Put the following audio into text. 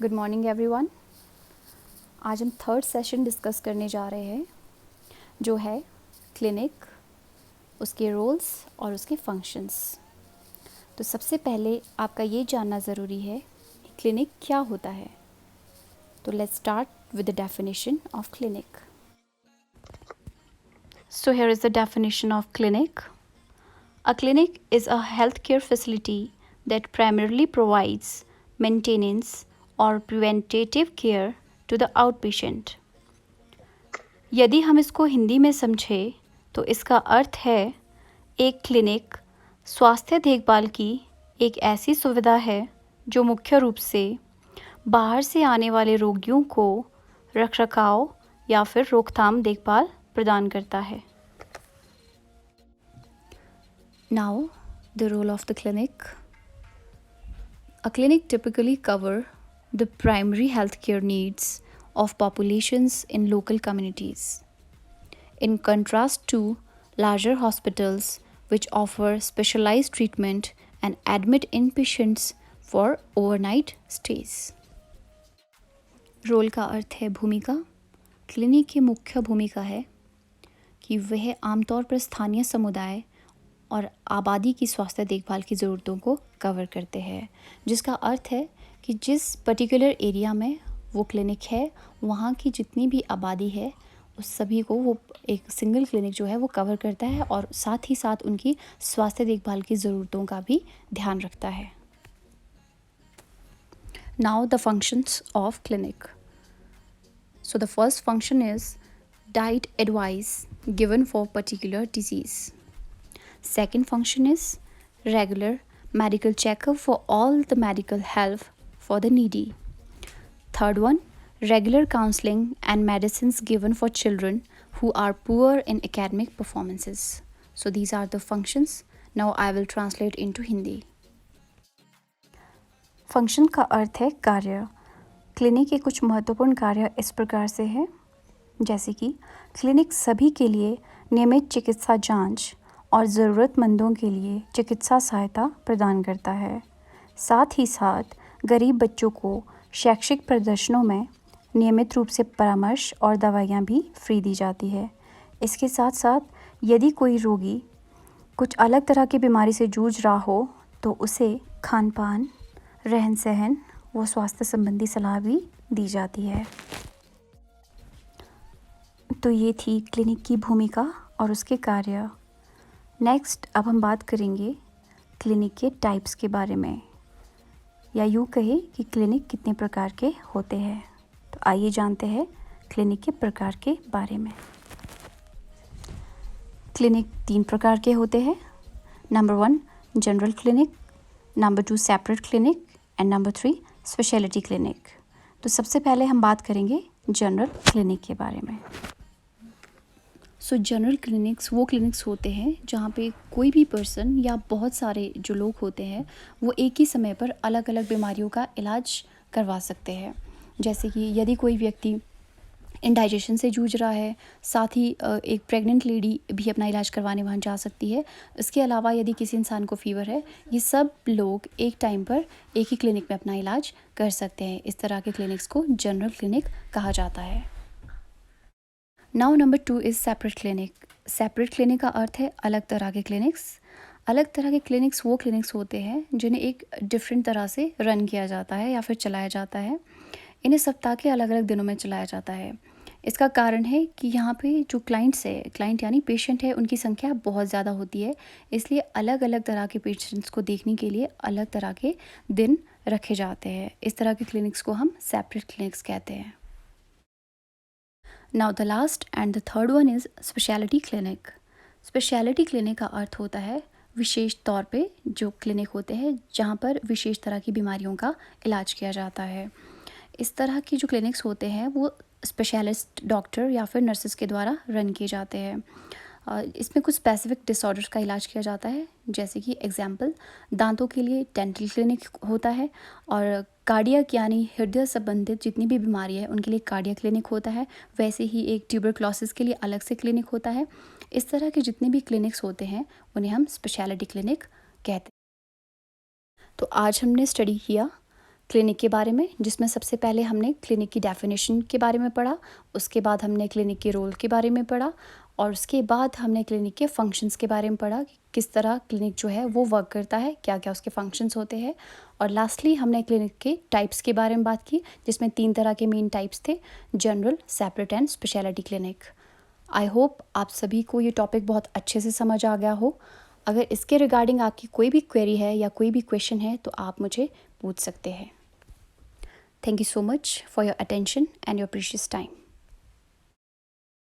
Good morning everyone. आज हम third session discuss करने जा रहे हैं जो है क्लिनिक, उसके रोल्स और उसके फंक्शंस। तो सबसे पहले आपका ये जानना ज़रूरी है कि क्लिनिक क्या होता है। तो let's start with the definition of clinic. So here is the definition of clinic. A clinic is a healthcare facility that primarily provides maintenance or preventative care to the outpatient. यदि हम इसको हिंदी में समझें तो इसका अर्थ है एक क्लिनिक स्वास्थ्य देखभाल की एक ऐसी सुविधा है जो मुख्य रूप से बाहर से आने वाले रोगियों को रखरखाव या फिर रोकथाम देखभाल प्रदान करता है। Now, the role of the clinic. A clinic typically covers the primary healthcare needs of populations in local communities. In contrast to larger hospitals, which offer specialized treatment and admit inpatients for overnight stays. Role का अर्थ है भूमिका। Clinic की मुख्य भूमिका है कि वह आमतौर पर स्थानीय समुदाय और आबादी की स्वास्थ्य देखभाल की ज़रूरतों को कवर करते हैं, जिसका अर्थ है कि जिस पर्टिकुलर एरिया में वो क्लिनिक है वहाँ की जितनी भी आबादी है उस सभी को वो एक सिंगल क्लिनिक जो है वो कवर करता है और साथ ही साथ उनकी स्वास्थ्य देखभाल की ज़रूरतों का भी ध्यान रखता है। Now the functions of clinic. So the first function is diet advice given for particular disease. Second function is regular medical checkup for all the medical help for the needy. Third one, regular counseling and medicines given for children who are poor in academic performances. So these are the functions. Now I will translate into Hindi. Function का अर्थ है कार्य। Clinic के कुछ महत्वपूर्ण कार्य इस प्रकार से हैं, जैसे कि क्लिनिक सभी के लिए नियमित चिकित्सा जांच और ज़रूरतमंदों के लिए चिकित्सा सहायता प्रदान करता है। साथ ही साथ गरीब बच्चों को शैक्षिक प्रदर्शनों में नियमित रूप से परामर्श और दवाइयाँ भी फ्री दी जाती है। इसके साथ साथ यदि कोई रोगी कुछ अलग तरह की बीमारी से जूझ रहा हो तो उसे खान पान, रहन सहन व स्वास्थ्य संबंधी सलाह भी दी जाती है। तो ये थी क्लिनिक की भूमिका और उसके कार्य। नेक्स्ट अब हम बात करेंगे क्लिनिक के टाइप्स के बारे में, या यूँ कहे कि क्लिनिक कितने प्रकार के होते हैं। तो आइए जानते हैं क्लिनिक के प्रकार के बारे में। क्लिनिक 3 प्रकार के होते हैं। Number 1 general clinic, number 2 separate clinic and number 3 speciality clinic. तो सबसे पहले हम बात करेंगे जनरल क्लिनिक के बारे में। सो जनरल क्लिनिक्स वो क्लिनिक्स होते हैं जहाँ पे कोई भी पर्सन या बहुत सारे जो लोग होते हैं वो एक ही समय पर अलग अलग बीमारियों का इलाज करवा सकते हैं। जैसे कि यदि कोई व्यक्ति इंडाइजेशन से जूझ रहा है, साथ ही एक प्रेग्नेंट लेडी भी अपना इलाज करवाने वहाँ जा सकती है। इसके अलावा यदि किसी इंसान को फ़ीवर है, ये सब लोग एक टाइम पर एक ही क्लिनिक में अपना इलाज कर सकते हैं। इस तरह के क्लिनिक्स को जनरल क्लिनिक कहा जाता है। Now number 2 is separate clinic. Separate clinic का अर्थ है अलग तरह के क्लिनिक्स। अलग तरह के क्लिनिक्स वो क्लिनिक्स होते हैं जिन्हें एक डिफरेंट तरह से रन किया जाता है या फिर चलाया जाता है। इन्हें सप्ताह के अलग अलग दिनों में चलाया जाता है। इसका कारण है कि यहाँ पे जो क्लाइंट यानी पेशेंट है, उनकी संख्या बहुत ज़्यादा होती है, इसलिए अलग अलग तरह के पेशेंट्स को देखने के लिए अलग तरह के दिन रखे जाते हैं। इस तरह के क्लिनिक्स को हम सेपरेट क्लिनिक्स कहते हैं। Now the last and the third one is speciality clinic. Speciality clinic का अर्थ होता है विशेष तौर पे जो क्लिनिक होते हैं जहाँ पर विशेष तरह की बीमारियों का इलाज किया जाता है। इस तरह की जो क्लिनिक्स होते हैं वो स्पेशलिस्ट डॉक्टर या फिर नर्सेस के द्वारा रन किए जाते हैं। इसमें कुछ स्पेसिफिक डिसऑर्डर्स का इलाज किया जाता है, जैसे कि एग्जाम्पल दांतों के लिए डेंटल क्लिनिक होता है और कार्डियक यानी हृदय संबंधित जितनी भी बीमारी है उनके लिए कार्डियक क्लिनिक होता है। वैसे ही एक ट्यूबरक्लोसिस के लिए अलग से क्लिनिक होता है। इस तरह के जितने भी क्लिनिक्स होते हैं उन्हें हम स्पेशलिटी क्लिनिक कहते हैं। तो आज हमने स्टडी किया क्लिनिक के बारे में, जिसमें सबसे पहले हमने क्लिनिक की डेफिनेशन के बारे में पढ़ा, उसके बाद हमने क्लिनिक के रोल के बारे में पढ़ा, और उसके बाद हमने क्लिनिक के फंक्शंस के बारे में पढ़ा कि किस तरह क्लिनिक जो है वो वर्क करता है, क्या क्या उसके फंक्शंस होते हैं। और लास्टली हमने क्लिनिक के टाइप्स के बारे में बात की, जिसमें 3 तरह के मेन टाइप्स थे, general, separate and speciality clinic. I hope आप सभी को ये टॉपिक बहुत अच्छे से समझ आ गया हो। अगर इसके रिगार्डिंग आपकी कोई भी क्वेरी है या कोई भी क्वेश्चन है तो आप मुझे पूछ सकते हैं। Thank you so much for your attention and your precious time.